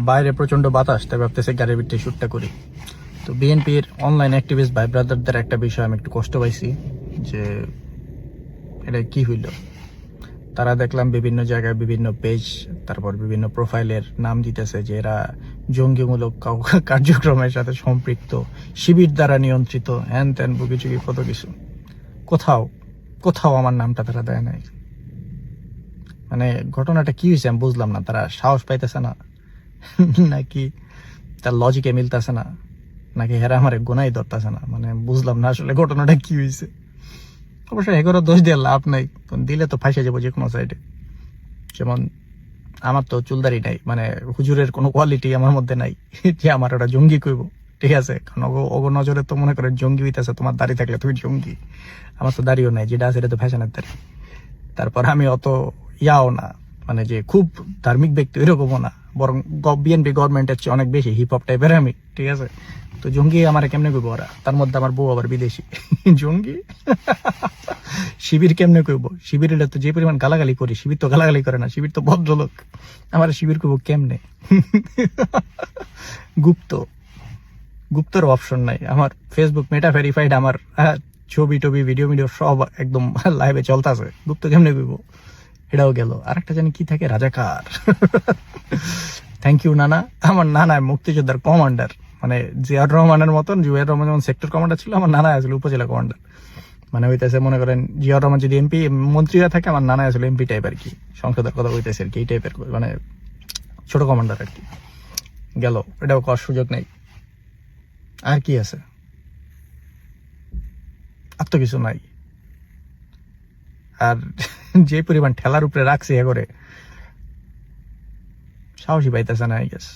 বাইরে প্রচন্ড বাতাস, তাই ভাবতেছে গাড়ির ভিতরে শুটটা করি। তো বিএনপির অনলাইন অ্যাক্টিভিস্ট ভাই ব্রাদারদের একটা বিষয় আমি একটু কষ্ট পাইছি, যে এটা কি হইল। তারা দেখলাম বিভিন্ন জায়গায় বিভিন্ন পেজ, তারপর বিভিন্ন প্রোফাইলের নাম দিতেছে যে এরা জঙ্গিমূলক কার্যক্রমের সাথে সম্পৃক্ত, শিবির দ্বারা নিয়ন্ত্রিত, হ্যান ত্যান বুকিচুকি কত কিছু। কোথাও কোথাও আমার নামটা তারা দেয় নাই। মানে ঘটনাটা কি হয়েছে আমি বুঝলাম না। তারা সাহস পাইতেছে না, নাকি তার লজিকে মিলতেছে না, নাকি হেরা আমার গোনাই ধরতেছে না, মানে বুঝলাম না আসলে ঘটনাটা কি হয়েছে। অবশ্যই এগারো দোষ দিয়ে লাভ নাই, দিলে তো ফাঁসে যাবো যে কোনো সাইডে। যেমন আমার তো চুলদারি নাই, মানে হুজুরের কোনো কোয়ালিটি আমার মধ্যে নাই যে আমার ওটা জঙ্গি কইব, ঠিক আছে? কারণ অগ নজরে তো মনে করে জঙ্গি হইতেছে তোমার দাড়ি থাকলে তুমি জঙ্গি। আমার তো দাড়িও নাই, যেটা আছে এটা তো ফ্যাশনের দাড়ি। তারপর আমি অত ইয়াও না, মানে যে খুব ধার্মিক ব্যক্তি ওইরকমও না, বরং বিএনপি গভর্নমেন্টের চেয়ে অনেক বেশি হিপ হপ টাইপের আমি, ঠিক আছে? তো জঙ্গি আমার কেমনে কইব ওরা? তার মধ্যে আমার বউ আবার বিদেশি। জঙ্গি শিবির কেমনে কইব? শিবির তো যে পরিমাণ গালাগালি করি, শিবির তো গালাগালি করে না, শিবির তো ভদ্রলোক। আমার শিবির কইব কেমনে? গুপ্ত, গুপ্তর অপশন নাই আমার। ফেসবুক মেটা ভেরিফাইড, আমার ছবি টবি ভিডিও ভিডিও সব একদম লাইভে চলতেছে। গুপ্ত কেমনে কইব? এটাও গেল। আর একটা জানি কি থাকে, রাজাকার। থ্যাংক ইউ নানা। আমার নানা মুক্তিযোদ্ধার কমান্ডার, মানে জিয়াউর রহমানের মতন। জিয়াউর রহমান যেমন সেক্টর কমান্ডার ছিল, আমার নানা আসলে উপজেলা কমান্ডার। মানে হইতেছে মনে করেন জিয়াউর রহমান যদি এমপি মন্ত্রীরা থাকে, আমার নানা আসলে এমপি টাইপ আর কি, সংসদের কথা হইতেছে আর কি, এই টাইপের মানে ছোট কমান্ডার আর কি। গেল, এটাও করার সুযোগ নেই। আর কি আছে? আর তো কিছু নাই। আর যে পরিমাণ ঠেলার উপরে রাখছে এ করে, সাহসী পাইতেছে না, আই গেস।